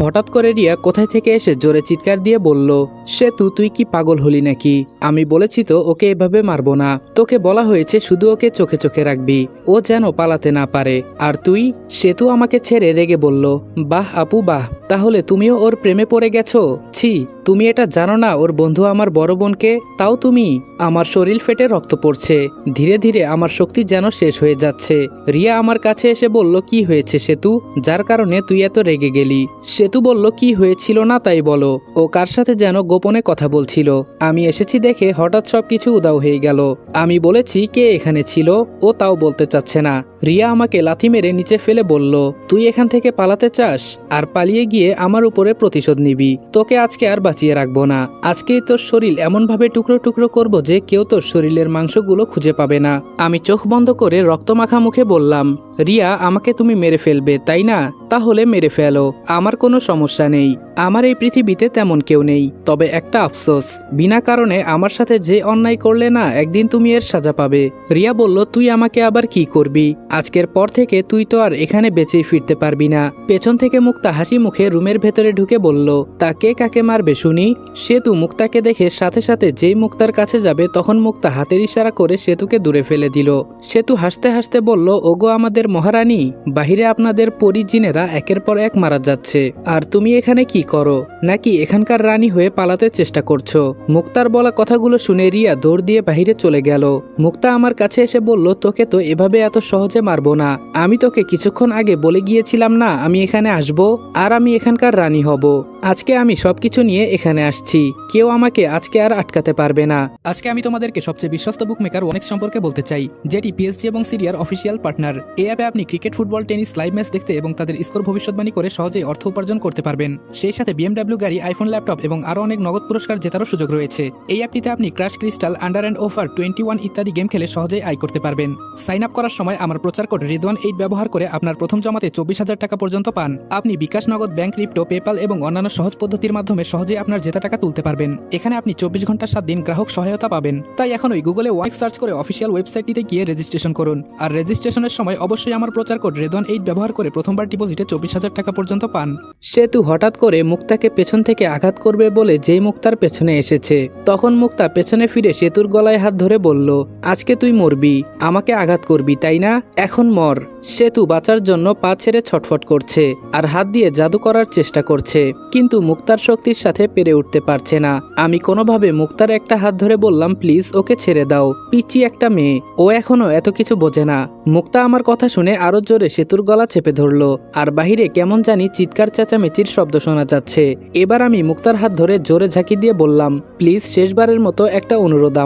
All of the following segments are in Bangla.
হঠাৎ করে রিয়া কোথায় থেকে এসে জোরে চিৎকার দিয়ে বলল, সেতু তুই কি পাগল হলি নাকি? আমি বলেছি তো ওকে এভাবে মারবো না। তোকে বলা হয়েছে শুধু ওকে চোখে চোখে রাখবি, ও যেন পালাতে না পারে। আর তুই? সেতু আমাকে ছেড়ে রেগে বলল, বাহ আপু বাহ, তাহলে তুমিও ওর প্রেমে পড়ে গেছো? ছি, তুমি এটা জানো না ওর বন্ধু আমার বড় বোনকে? তাও তুমি? আমার শরীর ফেটে রক্ত পড়ছে, ধীরে ধীরে আমার শক্তি যেন শেষ হয়ে যাচ্ছে। রিয়া আমার কাছে এসে বলল, কি হয়েছে সেতু, যার কারণে তুই এত রেগে গেলি? সেতু বলল, কি হয়েছিল না তাই বলো। ও কার সাথে যেন গোপনে কথা বলছিল, আমি এসেছি দেখে হঠাৎ সবকিছু উধাও হয়ে গেল। আমি বলেছি কে এখানে ছিল, ও তাও বলতে চাচ্ছে না। রিয়া আমাকে লাথি মেরে নিচে ফেলে বলল, তুই এখান থেকে পালাতে চাস আর পালিয়ে গিয়ে আমার উপরে প্রতিশোধ নিবি? তোকে আজকে আর বাঁচিয়ে রাখবো না। আজকেই তোর শরীর এমনভাবে টুকরো টুকরো করবো যে কেউ তোর শরীরের মাংসগুলো খুঁজে পাবে না। আমি চোখ বন্ধ করে রক্তমাখা মুখে বললাম, রিয়া আমাকে তুমি মেরে ফেলবে তাই না? তাহলে মেরে ফেলো, আমার কোনো সমস্যা নেই। আমার এই পৃথিবীতে তেমন কেউ নেই, তবে একটা আফসোস, বিনা কারণে আমার সাথে যে অন্যায় করলে না, একদিন তুমি এর সাজা পাবে। রিয়া বলল, তুই আমাকে আবার কি করবি? আজকের পর থেকে তুই তো আর এখানে বেঁচেই ফিরতে পারবি না। পেছন থেকে মুক্তা হাসি মুখে রুমের ভেতরে ঢুকে বলল, তা কে কাকে মারবে শুনি? সেতু মুক্তাকে দেখে সাথে সাথে যেই মুক্তার কাছে যাবে তখন মুক্তা হাতের ইশারা করে সেতুকে দূরে ফেলে দিল। সেতু হাসতে হাসতে বলল, ওগো আমাদের মহারানী, বাহিরে আপনাদের পরিজিনেরা একের পর এক মারা যাচ্ছে, আর তুমি এখানে কি করো? নাকি এখানকার রানী হয়ে পালাতে চেষ্টা করছো? মুক্তার বলা কথাগুলো শুনে রিয়া দৌড় দিয়ে বাহিরে চলে গেল। মুক্তা আমার কাছে এসে বলল, তোকে তো এভাবে এত সহজে মারবো না। আমি তোকে কিছুক্ষণ আগে বলে গিয়েছিলাম না আমি এখানে আসব আর আমি এখানকার রানী হব। আজকে আমি সবকিছু নিয়ে এখানে আসছি, কেউ আমাকে আজকে আর আটকাতে পারবে না। আজকে আমি তোমাদেরকে সবচেয়ে বিশ্বস্ত বুকমেকার ওনেক্স সম্পর্কে বলতে চাই, যেটি পিএসজি এবং সিরিয়ার অফিসিয়াল পার্টনার। এই অ্যাপে আপনি cricket, football, tennis live match দেখতে এবং তাদের স্কোর ভবিষ্যৎবাণী করে সহজেই অর্থ উপার্জন করতে পারবেন। সেই সাথে BMW গাড়ি, আইফোন, ল্যাপটপ এবং আরও অনেক নগদ পুরস্কার জেতারও সুযোগ রয়েছে। এই অ্যাপটিতে আপনি crush crystal, under and over 21 ইত্যাদি গেম খেলে সহজেই আয় করতে পারবেন। সাইন আপ করার সময় আমার প্রচার কোড রিদওয়ান8 ব্যবহার করে আপনার প্রথম জমাতে 24,000 টাকা পর্যন্ত পান। আপনি বিকাশ, নগদ, ব্যাংক, ক্রিপ্টো, পেপাল এবং অন্যান্য সহজ পদ্ধতির মাধ্যমে সহজেই আপনার জেতা টাকা তুলতে পারবেন। এখানে আপনি 24 ঘন্টা 7 দিন গ্রাহক সহায়তা পাবেন। তাই এখনই গুগলে ওয়াইক সার্চ করে অফিসিয়াল ওয়েবসাইটটিতে গিয়ে রেজিস্ট্রেশন করুন। আর রেজিস্ট্রেশনের সময় অবশ্যই আমার প্রচার কোড রিদওয়ান8 ব্যবহার করে প্রথমবার ডিপোজিটে 24,000 টাকা পর্যন্ত পান। সেতু হঠাৎ করে মুক্তাকে পেছন থেকে আঘাত করবে বলে যেই মুক্তার পেছনে এসেছে, তখন মুক্তা পেছনে ফিরে সেতুর গলায় হাত ধরে বলল, আজকে তুই মরবি, আমাকে আঘাত করবি তাই না? এখন মর। সেতু বাঁচার জন্য পা ছেড়ে ছটফট করছে আর হাত দিয়ে জাদু করার চেষ্টা করছে, কিন্তু মুক্তার শক্তির সাথে পেরে উঠতে পারছে না। আমি কোনোভাবে মুক্তার একটা হাত ধরে বললাম, প্লিজ ওকে ছেড়ে দাও, পিচ্চি একটা মেয়ে, ও এখনো এত কিছু বোঝে না। মুক্তা আমার কথা শুনে আরো জোরে সেতুর গলা চেপে ধরলো আর বাহিরে কেমন জানি চিৎকার চেঁচামেচির শব্দ শোনা যাচ্ছে। এবার আমি মুক্তার হাত ধরে জোরে ঝাঁকি দিয়ে বললাম, প্লিজ শেষবারের মতো একটা অনুরোধ,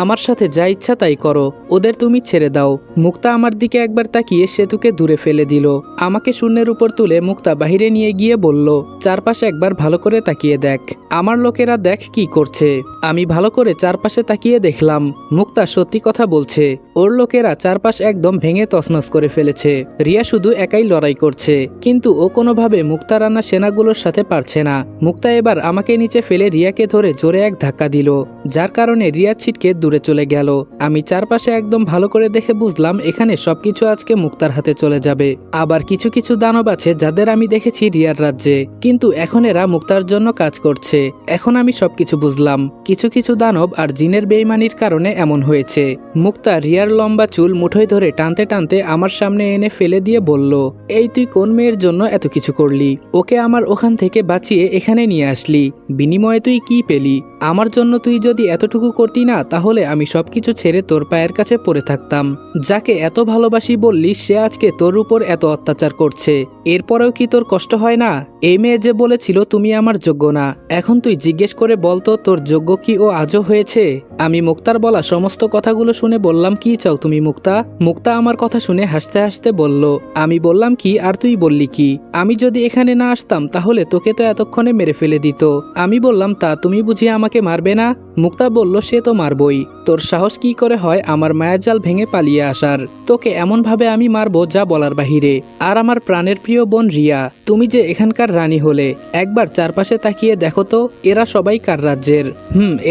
আমার সাথে যা ইচ্ছা তাই করো, ওদের তুমি ছেড়ে দাও। মুক্তা আমার দিকে একবার তাকিয়ে সেতুকে দূরে ফেলে দিল। আমাকে শূন্যের উপর তুলে মুক্তা বাহিরে নিয়ে গিয়ে বলল, চারপাশে একবার ভালো করে তাকিয়ে দেখ, আমার লোকেরা দেখ কি করছে। আমি ভালো করে চারপাশে তাকিয়ে দেখলাম মুক্তা সত্যি কথা বলছে, ওর লোকেরা চারপাশ একদম ভেঙে তছনছ করে ফেলেছে। রিয়া শুধু একাই লড়াই করছে, কিন্তু ও কোনোভাবে মুক্তা রান্না সেনাগুলোর সাথে পারছে না। মুক্তা এবার আমাকে নিচে ফেলে রিয়াকে ধরে জোরে এক ধাক্কা দিল, যার কারণে রিয়া ছিটকে দূরে চলে গেল। আমি চারপাশে একদম ভালো করে দেখে বুঝলাম এখানে সবকিছু আজকে মুক্তার হাতে চলে যাবে। আবার কিছু কিছু দানব আছে যাদের আমি দেখেছি রিয়ার রাজ্যে, কিন্তু এখন এরা মুক্তার জন্য কাজ করছে। এখন আমি সবকিছু বুঝলাম, কিছু কিছু দানব আর জিনের বেইমানির কারণে এমন হয়েছে। মুক্তা রিয়ার লম্বা চুল মুঠোয় ধরে টানতে টানতে আমার সামনে এনে ফেলে দিয়ে বলল, এই তুই কোন মেয়ের জন্য এত কিছু করলি? ওকে আমার ওখান থেকে বাঁচিয়ে এখানে নিয়ে আসলি, বিনিময়ে তুই কি পেলি? আমার জন্য তুই যদি এতটুকু করতি না, তাহলে আমি সবকিছু ছেড়ে তোর পায়ের কাছে পড়ে থাকতাম। যাকে এত ভালোবাসি বললি সে আজকে তোর উপর এত অত্যাচার করছে, এরপরেও কি তোর কষ্ট হয় না? এই মেয়ে যে বলেছিল তুমি আমার যোগ্য না, এখন তুই জিজ্ঞেস করে বলতো তোর যোগ্য কি ও আজও হয়েছে? আমি মুক্তার বলা সমস্ত কথাগুলো শুনে বললাম, কি চাও তুমি মুক্তা? মুক্তা আমার কথা শুনে হাসতে হাসতে বলল, আমি বললাম কি আর তুই বললি কি? আমি যদি এখানে না আসতাম তাহলে তোকে তো এতক্ষণে মেরে ফেলে দিত। আমি বললাম, তা তুমি বুঝি আমাকে মারবে না? মুক্তা বলল, সে তো মারবই, তোর সাহস কি করে হয় আমার মায়াজাল ভেঙে পালিয়ে আসার? তোকে এমন ভাবে আমি মারবো যা বলার বাহিরে। আর আমার প্রাণের প্রিয় বোন রিয়া, তুমি যে এখানকার রানী হলে, একবার চারপাশে তাকিয়ে দেখো তো এরা সবাই কার রাজ্যের?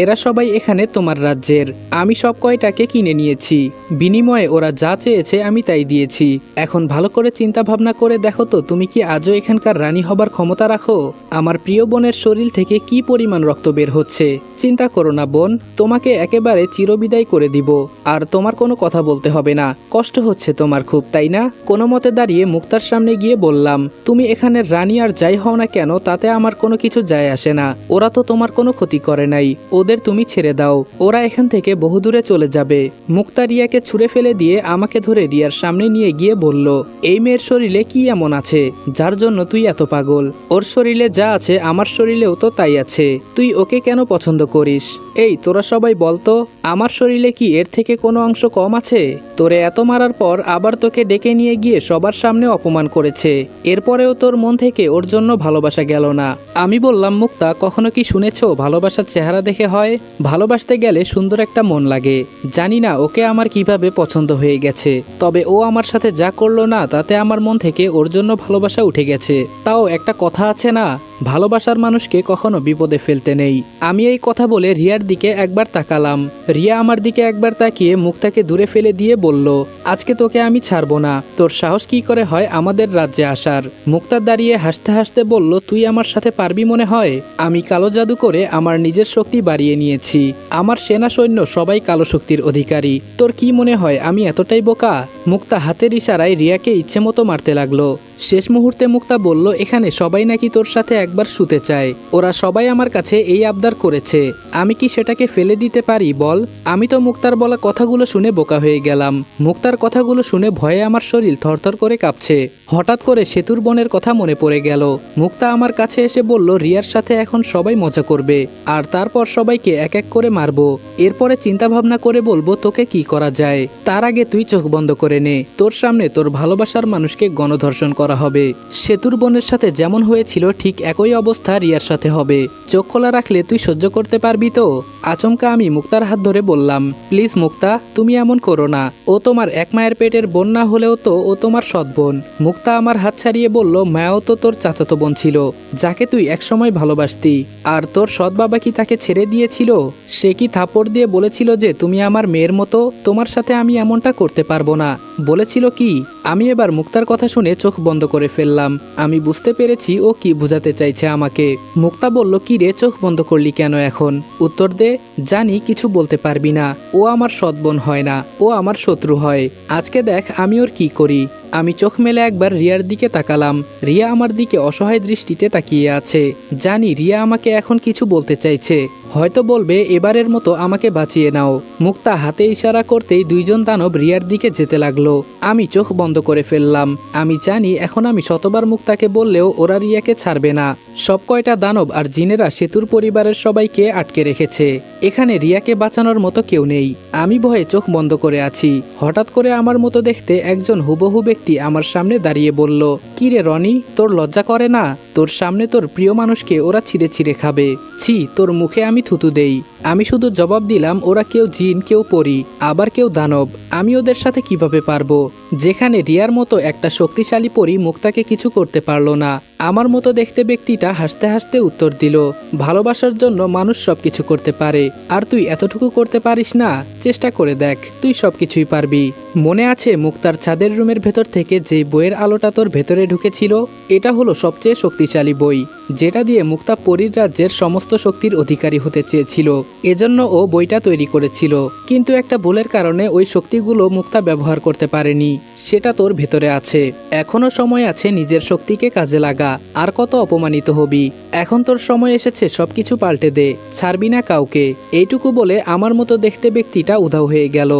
এরা সবাই এখানে তোমার রাজ্যের। আমি সব কয়টাকে কিনে নিয়েছি, বিনিময়ে ওরা যা চেয়েছে চেয়েছে আমি তাই দিয়েছি। এখন ভালো করে চিন্তা ভাবনা করে দেখো তো, তুমি কি আজও এখানকার রানী হবার ক্ষমতা রাখো? আমার প্রিয় বোনের শরীর থেকে কি পরিমাণ রক্ত বের হচ্ছে। চিন্তা করো না বোন, তোমাকে একেবারে চিরবিদায় করে দিব, আর তোমার কোনো কথা বলতে হবে না। কষ্ট হচ্ছে তোমার খুব, তাই না? কোনো মতে দাঁড়িয়ে মুক্তার সামনে গিয়ে বললাম, তুমি এখানের রানী আর যাই হও না কেন, তাতে আমার কোনো কিছু যায় আসে না। ওরা তো তোমার কোনো ক্ষতি করে নাই, ওদের তুমি ছেড়ে দাও, ওরা এখান থেকে বহুদূরে চলে যাবে। মুক্তা রিয়াকে ছুঁড়ে ফেলে দিয়ে আমাকে ধরে রিয়ার সামনে নিয়ে গিয়ে বলল, এই মেয়ের শরীরে কি এমন আছে যার জন্য তুই এত পাগল? ওর শরীরে যা আছে আমার শরীরেও তো তাই আছে, তুই ওকে কেন পছন্দ করিস? এই তোরা সবাই বলতো, আমার শরীরে কি এর থেকে কোনো অংশ কম আছে? তোরে এত মারার পর আবার তোকে ডেকে নিয়ে গিয়ে সবার সামনে অপমান করেছে, এরপরেও তোর মন থেকে ওর জন্য ভালোবাসা গেল না। আমি বললাম, মুক্তা কখনো কি শুনেছো ভালোবাসার চেহারা দেখে হয়? ভালোবাসতে গেলে সুন্দর একটা মন লাগে। জানি না ওকে আমার কিভাবে পছন্দ হয়ে গেছে, তবে ও আমার সাথে যা করলো না তাতে আমার মন থেকে ওর জন্য ভালোবাসা উঠে গেছে। তাও একটা কথা আছে না, ভালোবাসার মানুষকে কখনো বিপদে ফেলতে নেই। আমি এই কথা বলে রিয়ার দিকে একবার তাকালাম। রিয়া আমার দিকে একবার তাকিয়ে মুক্তাকে দূরে ফেলে দিয়ে বলল, আজকে তোকে আমি ছাড়বো না। তোর সাহস কি করে হয় আমাদের রাজ্যে আসার? মুক্তা দাঁড়িয়ে হাসতে হাসতে বলল, তুই আমার সাথে পারবি মনে হয়? আমি কালো জাদু করে আমার নিজের শক্তি বাড়িয়ে নিয়েছি। আমার সেনা সৈন্য সবাই কালো শক্তির অধিকারী। তোর কি মনে হয় আমি এতটাই বোকা? মুক্তা হাতের ইশারায় রিয়াকে ইচ্ছে মতো মারতে লাগলো। শেষ মুহূর্তে মুক্তা বলল, এখানে সবাই নাকি তোর সাথে একবার শুতে চায়। ওরা সবাই আমার কাছে এই আবদার করেছে, আমি কি সেটাকে ফেলে দিতে পারি বল? আমি তো মুক্তার বলা কথাগুলো শুনে বোকা হয়ে গেলাম। মুক্তার কথাগুলো শুনে ভয়ে আমার শরীর থরথর করে কাঁপছে। হঠাৎ করে সেতুর বনের কথা মনে পড়ে গেল। মুক্তা আমার কাছে এসে বলল, রিয়ার সাথে এখন সবাই মজা করবে, আর তারপর সবাইকে এক এক করে মারবো। এরপরে চিন্তা ভাবনা করে বলবো তোকে কি করা যায়। তার আগে তুই চোখ বন্ধ করে নে, তোর সামনে তোর ভালোবাসার মানুষকে গণধর্ষণ করা হবে। সেতুর বোনের সাথে যেমন হয়েছিল ঠিক একই অবস্থা রিয়ার সাথে হবে। চোখ খোলা রাখলে তুই সহ্য করতে পারবি তো? আচমকা আমি মুক্তার হাত ধরে বললাম, প্লিজ মুক্তা, তুমি এমন করো না। ও তোমার এক মায়ের পেটের বোন না হলেও তো ও তোমার সৎ বোন। মুক্তা আমার হাত ছাড়িয়ে বলল, মায়াও তো তোর চাচাতো বোন ছিল, যাকে তুই একসময় ভালোবাসতি। আর তোর সৎ বাবা কি তাকে ছেড়ে দিয়েছিল? সে কি থাপড় দিয়ে বলেছিল যে তুমি আমার মেয়ের মতো, তোমার সাথে আমি এমনটা করতে পারবো না? বলেছিল কি? আমি এবার মুক্তার কথা শুনে চোখ বন্ধ করে ফেললাম। আমি বুঝতে পেরেছি ও কি বোঝাতে চাইছে আমাকে। মুক্তা বলল, কি রে, চোখ বন্ধ করলি কেন এখন? উত্তর দে। জানি কিছু বলতে পারবি না, ও আমার সৎ বোন হয় না, ও আমার শত্রু হয়। আজকে দেখ আমি ওর কি করি। আমি চোখ মেলে একবার রিয়ার দিকে তাকালাম। রিয়া আমার দিকে অসহায় দৃষ্টিতে তাকিয়ে আছে। জানি রিয়া আমাকে এখন কিছু বলতে চাইছে, হয়তো বলবে এবারের মতো আমাকে বাঁচিয়ে নাও। মুক্তা হাতে ইশারা করতেই দুইজন দানব রিয়ার দিকে যেতে লাগলো। আমি চোখ বন্ধ করে ফেললাম। আমি জানি এখন আমি শতবার মুক্তাকে বললেও ওরা রিয়াকে ছাড়বে না। সব কয়টা দানব আর জিনেরা সেতুর পরিবারের সবাইকে আটকে রেখেছে। এখানে রিয়াকে বাঁচানোর মতো কেউ নেই। আমি ভয়ে চোখ বন্ধ করে আছি। হঠাৎ করে আমার মতো দেখতে একজন হুবহু ব্যক্তি আমার সামনে দাঁড়িয়ে বলল, কি রে রনি, তোর লজ্জা করে না? তোর সামনে তোর প্রিয় মানুষকে ওরা ছিঁড়ে ছিঁড়ে খাবে। ছি, তোর মুখে আমি থুতু দেই। আমি শুধু জবাব দিলাম, ওরা কেউ জিন, কেউ পরি, আবার কেউ দানব। আমি ওদের সাথে কিভাবে পারবো? যেখানে রিয়ার মতো একটা শক্তিশালী পরি মুক্তাকে কিছু করতে পারলো না। আমার মতো দেখতে ব্যক্তিটা হাসতে হাসতে উত্তর দিল, ভালোবাসার জন্য মানুষ সবকিছু করতে পারে, আর তুই এতটুকু করতে পারিস না? চেষ্টা করে দেখ, তুই সবকিছুই পারবি। মনে আছে মুক্তার ছাদের রুমের ভেতর থেকে যে বইয়ের আলোটা তোর ভেতরে ঢুকেছিল? এটা হলো সবচেয়ে শক্তিশালী বই, যেটা দিয়ে মুক্তা পরীর রাজ্যের সমস্ত শক্তির অধিকারী হতে চেয়েছিল। এজন্য ও বইটা তৈরি করেছিল, কিন্তু একটা ভুলের কারণে ওই শক্তিগুলো মুক্তা ব্যবহার করতে পারেনি। সেটা তোর ভেতরে আছে। এখনো সময় আছে, নিজের শক্তিকে কাজে লাগা। আর কত অপমানিত হবি? এখন তোর সময় এসেছে, সবকিছু পাল্টে দে, ছাড়বি না কাউকে। এইটুকু বলে আমার মতো দেখতে ব্যক্তিটা উধাও হয়ে গেল।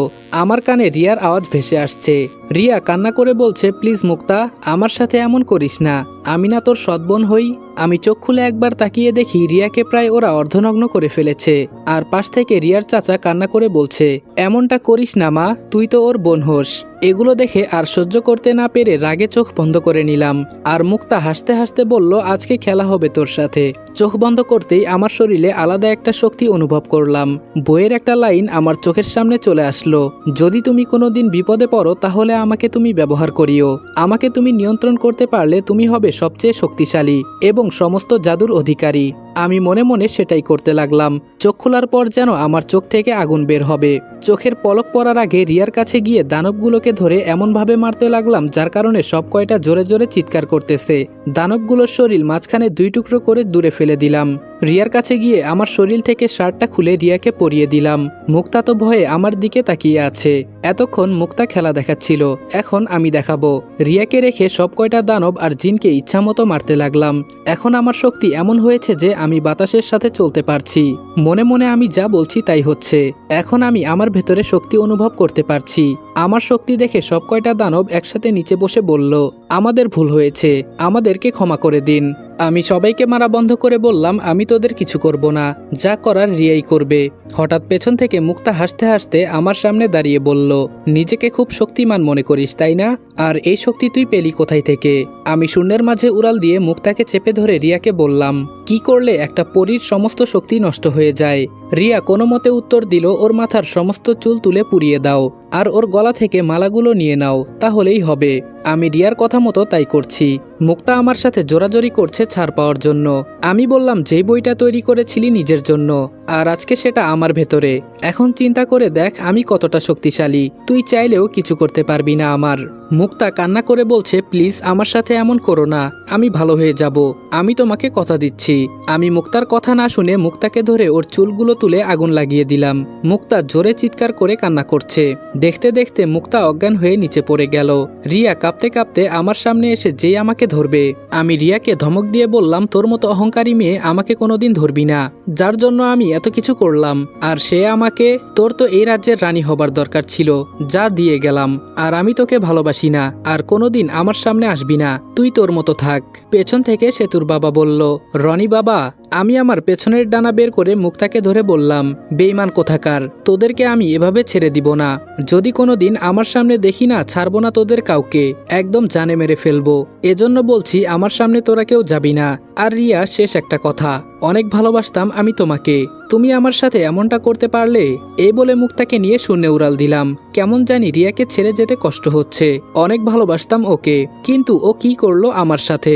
আমার কানে রিয়ার আওয়াজ ভেসে আসছে। রিয়া কান্না করে বলছে, প্লিজ মুক্তা, আমার সাথে এমন করিস না, আমি না তোর সৎ বোন হই? আমি চোখ খুলে একবার তাকিয়ে দেখি রিয়াকে প্রায় ওরা অর্ধনগ্ন করে ফেলেছে। আর পাশ থেকে রিয়ার চাচা কান্না করে বলছে, এমনটা করিস না মা, তুই তো ওর বোন হোস। এগুলো দেখে আর সহ্য করতে না পেরে রাগে চোখ বন্ধ করে নিলাম। আর মুক্তা হাসতে হাসতে বলল, আজকে খেলা হবে তোর সাথে। চোখ বন্ধ করতেই আমার শরীরে আলাদা একটা শক্তি অনুভব করলাম। বইয়ের একটা লাইন আমার চোখের সামনে চলে আসলো, যদি তুমি কোনোদিন বিপদে পড়ো তাহলে আমাকে তুমি ব্যবহার করিও। আমাকে তুমি নিয়ন্ত্রণ করতে পারলে তুমি হবে সবচেয়ে শক্তিশালী এবং সমস্ত জাদুর অধিকারী। আমি মনে মনে সেটাই করতে লাগলাম। চোখ খোলার পর যেন আমার চোখ থেকে আগুন বের হবে। চোখের পলক পড়ার আগে রিয়ার কাছে গিয়ে দানবগুলোকে ধরে এমনভাবে মারতে লাগলাম যার কারণে সব কয়টা জোরে জোরে চিৎকার করতেছে। দানবগুলোর শরীর মাঝখানে 2 টুকরো করে দূরে ফেলে দিলাম। রিয়ার কাছে গিয়ে আমার শরীর থেকে শার্টটা খুলে রিয়াকে পরিয়ে দিলাম। মুক্তা তো ভয়ে আমার দিকে তাকিয়ে আছে। এতক্ষণ মুক্তা খেলা দেখাচ্ছিল, এখন আমি দেখাবো। রিয়াকে রেখে সব কয়টা দানব আর জিনকে ইচ্ছামতো মারতে লাগলাম। এখন আমার শক্তি এমন হয়েছে যে আমি বাতাসের সাথে চলতে পারছি। মনে মনে আমি যা বলছি তাই হচ্ছে। এখন আমি আমার ভেতরে শক্তি অনুভব করতে পারছি। আমার শক্তি দেখে সব কয়টা দানব একসাথে নিচে বসে বলল, আমাদের ভুল হয়েছে, আমাদেরকে ক্ষমা করে দিন। আমি সবাইকে মারা বন্ধ করে বললাম, আমি তোদের কিছু করব না, যা করার রিয়াই করবে। হঠাৎ পেছন থেকে মুক্তা হাসতে হাসতে আমার সামনে দাঁড়িয়ে বলল, নিজেকে খুব শক্তিমান মনে করিস তাই না? আর এই শক্তি তুই পেলি কোথায় থেকে? আমি শূন্যের মাঝে উড়াল দিয়ে মুক্তাকে চেপে ধরে রিয়াকে বললাম, কি করলে একটা পরীর সমস্ত শক্তি নষ্ট হয়ে যায়? রিয়া কোনো মতে উত্তর দিল, ওর মাথার সমস্ত চুল তুলে পুড়িয়ে দাও আর ওর গলা থেকে মালাগুলো নিয়ে নাও, তাহলেই হবে। আমি রিয়ার কথা মতো তাই করছি। মুক্তা আমার সাথে জোরাজোরি করছে ছাড় পাওয়ার জন্য। আমি বললাম, যেই বইটা তৈরি করেছিলি নিজের জন্য, আর আজকে সেটা আমার ভেতরে। এখন চিন্তা করে দেখ আমি কতটা শক্তিশালী, তুই চাইলেও কিছু করতে পারবি না আমার। মুক্তা কান্না করে বলছে, প্লিজ আমার সাথে এমন করো না, আমি ভালো হয়ে যাব, আমি তোমাকে কথা দিচ্ছি। আমি মুক্তার কথা না শুনে মুক্তাকে ধরে ওর চুলগুলো তুলে আগুন লাগিয়ে দিলাম। মুক্তা জোরে চিৎকার করে কান্না করছে। দেখতে দেখতে মুক্তা অজ্ঞান হয়ে নিচে পড়ে গেল। রিয়া কাঁপতে কাঁপতে আমার সামনে এসে যেই আমাকে ধরবে, আমি রিয়াকে ধমক দিয়ে বললাম, তোর মতো অহংকারী মেয়ে আমাকে কোনোদিন ধরবি না, যার জন্য আমি এত কিছু করলাম। আর সে আমাকে, তোর তো এই রাজ্যের রানী হবার দরকার ছিল, যা দিয়ে গেলাম। আর আমি তোকে ভালোবাসি না, আর কোনোদিন আমার সামনে আসবি না, তুই তোর মতো থাক। পেছন থেকে সেতুর বাবা বলল, রনি বাবা। আমি আমার পেছনের ডানা বের করে মুক্তাকে ধরে বললাম, বেঈমান কোথাকার, তোদেরকে আমি এভাবে ছেড়ে দিব না। যদি কোনোদিন আমার সামনে দেখি না, ছাড়বো না তোদের কাউকে, একদম জানে মেরে ফেলবো। এজন্য বলছি আমার সামনে তোরা কেউ যাবি না। আর রিয়া, শেষ একটা কথা, অনেক ভালোবাসতাম আমি তোমাকে, তুমি আমার সাথে এমনটা করতে পারলে? এই বলে মুক্তাকে নিয়ে শূন্যে উড়াল দিলাম। কেমন জানি রিয়াকে ছেড়ে যেতে কষ্ট হচ্ছে, অনেক ভালোবাসতাম ওকে, কিন্তু ও কি করলো আমার সাথে।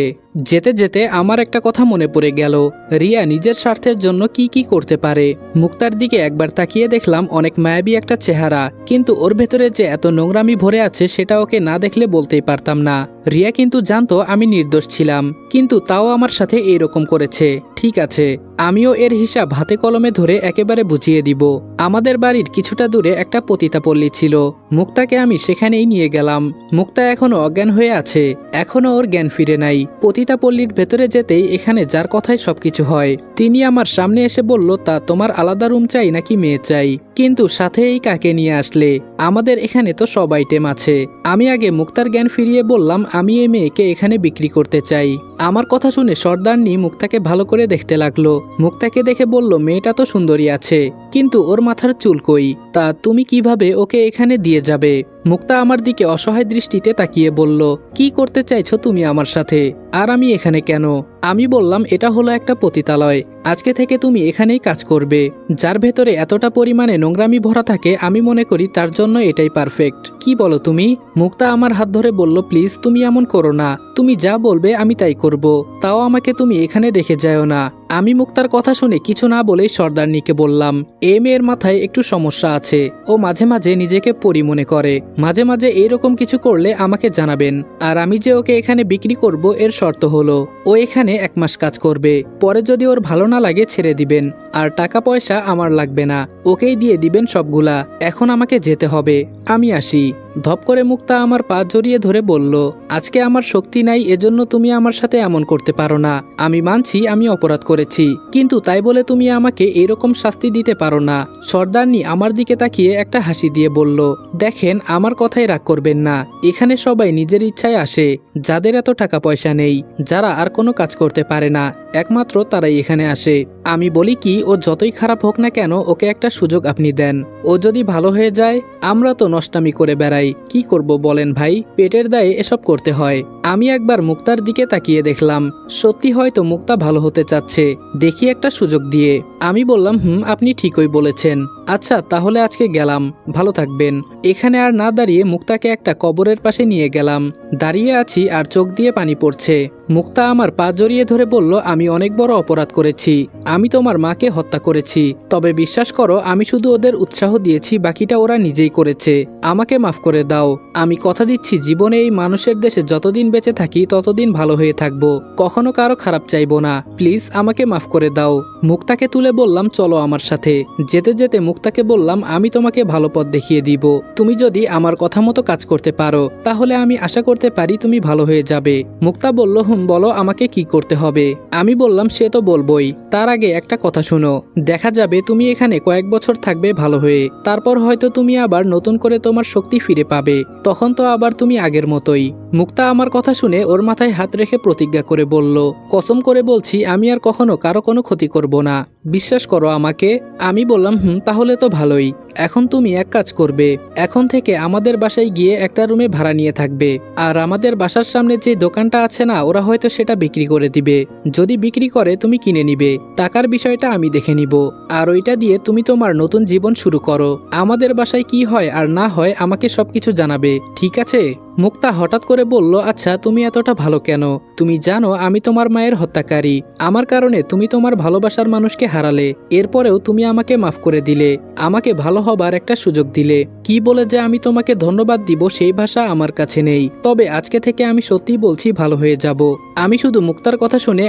যেতে যেতে আমার একটা কথা মনে পড়ে গেল, রিয়া নিজের স্বার্থের জন্য কি কি করতে পারে। মুক্তার দিকে একবার তাকিয়ে দেখলাম অনেক মায়াবী একটা চেহারা, কিন্তু ওর ভেতরে যে এত নোংরামি ভরে আছে সেটা ওকে না দেখলে বলতেই পারতাম না। রিয়া কিন্তু জানতো আমি নির্দোষ ছিলাম, কিন্তু তাও আমার সাথে এইরকম করেছে। ঠিক আছে, আমিও এর হিসাব হাতে কলমে ধরে একেবারে বুঝিয়ে দিব। আমাদের বাড়ির কিছুটা দূরে একটা পতিতাপল্লী ছিল, মুক্তাকে আমি সেখানেই নিয়ে গেলাম। মুক্তা এখনো অজ্ঞান হয়ে আছে, এখনো ওর জ্ঞান ফিরে নাই। পতিতাপল্লীর ভেতরে যেতেই এখানে যার কথায় সবকিছু হয়, তিনি আমার সামনে এসে বলল, তা তোমার আলাদা রুম চাই নাকি মেয়ে চাই? কিন্তু সাথে এই কাকে নিয়ে আসলে? আমাদের এখানে তো সব আইটেম আছে। আমি আগে মুক্তার জ্ঞান ফিরিয়ে বললাম, আমি এই মেয়েকে এখানে বিক্রি করতে চাই। আমার কথা শুনে সর্দারনি মুক্তাকে ভালো করে দেখতে লাগলো। মুক্তাকে দেখে বলল, মেয়েটা তো সুন্দরী আছে, কিন্তু ওর মাথার চুল কই? তা তুমি কিভাবে ওকে এখানে দিয়ে যাবে? মুক্তা আমার দিকে অসহায় দৃষ্টিতে তাকিয়ে বলল, কি করতে চাইছো তুমি আমার সাথে? আর আমি এখানে কেন? আমি বললাম, এটা হলো একটা পতিতালয়, আজকে থেকে তুমি এখানেই কাজ করবে। যার ভেতরে এতটা পরিমাণে নোংরামি ভরা থাকে, আমি মনে করি তার জন্য এটাই পারফেক্ট। কি বলো তুমি? মুক্তা আমার হাত ধরে বলল, প্লিজ তুমি এমন করো না, তুমি যা বলবে আমি তাই করব, তাও আমাকে তুমি এখানে রেখে যাও না। আমি মুক্তার কথা শুনে কিছু না বলেই সর্দারনিকে বললাম, এ মেয়ের মাথায় একটু সমস্যা আছে, ও মাঝে মাঝে নিজেকে পরী মনে করে, মাঝে মাঝে এইরকম কিছু করলে আমাকে জানাবেন। আর আমি যে ওকে এখানে বিক্রি করব এর শর্ত হলো, ও এখানে 1 মাস কাজ করবে, পরে যদি ওর ভালো না লাগে ছেড়ে দিবেন, আর টাকা পয়সা আমার লাগবে না, ওকেই দিয়ে দিবেন সবগুলা। এখন আমাকে যেতে হবে, আমি আসি। ধপ করে মুক্তা আমার পা জড়িয়ে ধরে বলল, আজকে আমার শক্তি নাই, এজন্য তুমি আমার সাথে এমন করতে পারো না। আমি মানছি আমি অপরাধ করেছি, কিন্তু তাই বলে তুমি আমাকে এরকম শাস্তি দিতে পারো না। সর্দারনি আমার দিকে তাকিয়ে একটা হাসি দিয়ে বলল, দেখেন আমার কথাই রাগ করবেন না, এখানে সবাই নিজের ইচ্ছায় আসে, যাদের এত টাকা পয়সা নেই, যারা আর কোনো কাজ করতে পারে না, একমাত্র তারাই এখানে আসে। আমি বলি কি, ও যতই খারাপ হোক না কেন, ওকে একটা সুযোগ আপনি দেন, ও যদি ভালো হয়ে যায়। আমরা তো নষ্টামি করে বেড়াই, কি করব বলেন ভাই, পেটের দায়ে এসব করতে হয়। আমি একবার মুক্তার দিকে তাকিয়ে দেখলাম সত্যি হয়তো মুক্তা ভালো হতে চাচ্ছে, দেখি একটা সুযোগ দিয়ে। আমি বললাম আপনি ঠিকই বলেছেন, আচ্ছা তাহলে আজকে গেলাম, ভালো থাকবেন। এখানে আর না দাঁড়িয়ে মুক্তাকে একটা কবরের পাশে নিয়ে গেলাম। দাঁড়িয়ে আছি আর চোখ দিয়ে পানি পড়ছে। মুক্তা আমার পা জড়িয়ে ধরে বলল, আমি অনেক বড় অপরাধ করেছি, আমি তোমার মাকে হত্যা করেছি। তবে বিশ্বাস করো আমি শুধু ওদের উৎসাহ দিয়েছি, বাকিটা ওরা নিজেই করেছে। আমাকে মাফ করে দাও। আমি কথা দিচ্ছি জীবনে এই মানুষের দেশে যতদিন বেঁচে থাকি ততদিন ভালো হয়ে থাকবো, কখনো কারো খারাপ চাইবো না। প্লিজ আমাকে মাফ করে দাও। মুক্তাকে তুলে বললাম চলো আমার সাথে। যেতে যেতে মুক্তাকে বললাম, আমি তোমাকে ভালো পথ দেখিয়ে দিব। তুমি যদি আমার কথা মতো কাজ করতে পারো তাহলে আমি আশা করতে পারি তুমি ভালো হয়ে যাবে। মুক্তা বলল, বলো আমাকে কি করতে হবে। আমি বললাম সে তো বলবোই, তার আগে একটা কথা শুনো। দেখা যাবে তুমি এখানে কয়েক বছর থাকবে ভালো হয়ে, তারপর হয়তো তুমি আবার নতুন করে তোমার শক্তি ফিরে পাবে, তখন তো আবার তুমি আগের মতোই। মুক্তা আমার কথা শুনে ওর মাথায় হাত রেখে প্রতিজ্ঞা করে বলল, কসম করে বলছি আমি আর কখনো কারো কোনো ক্ষতি করব না, বিশ্বাস করো আমাকে। আমি বললাম তাহলে তো ভালোই। এখন তুমি এক কাজ করবে, এখন থেকে আমাদের বাসায় গিয়ে একটা রুমে ভাড়া নিয়ে থাকবে। আর আমাদের বাসার সামনে যে দোকানটা আছে না, ওরা হয়তো সেটা বিক্রি করে দিবে। যদি বিক্রি করে তুমি কিনে নিবে, টাকার বিষয়টা আমি দেখে নিব। আর ওইটা দিয়ে তুমি তোমার নতুন জীবন শুরু করো। আমাদের বাসায় কি হয় আর না হয় আমাকে সবকিছু জানাবে, ঠিক আছে? মুক্তা হঠাৎ করে বলল, আচ্ছা তুমি এতটা ভালো কেন? তুমি জানো আমি তোমার মায়ের হত্যাকারী, আমার কারণে তুমি তোমার ভালোবাসার মানুষকে হারালে, এরপরেও তুমি আমাকে মাফ করে দিলে, আমাকে ভালো হবার একটা সুযোগ দিলে। কি বলে যে আমি তোমাকে ধন্যবাদ দিব সেই ভাষা আমার কাছে নেই। তবে আজকে থেকে আমি সত্যিই বলছি ভালো হয়ে যাব। আমি শুধু মুক্তার কথা শুনে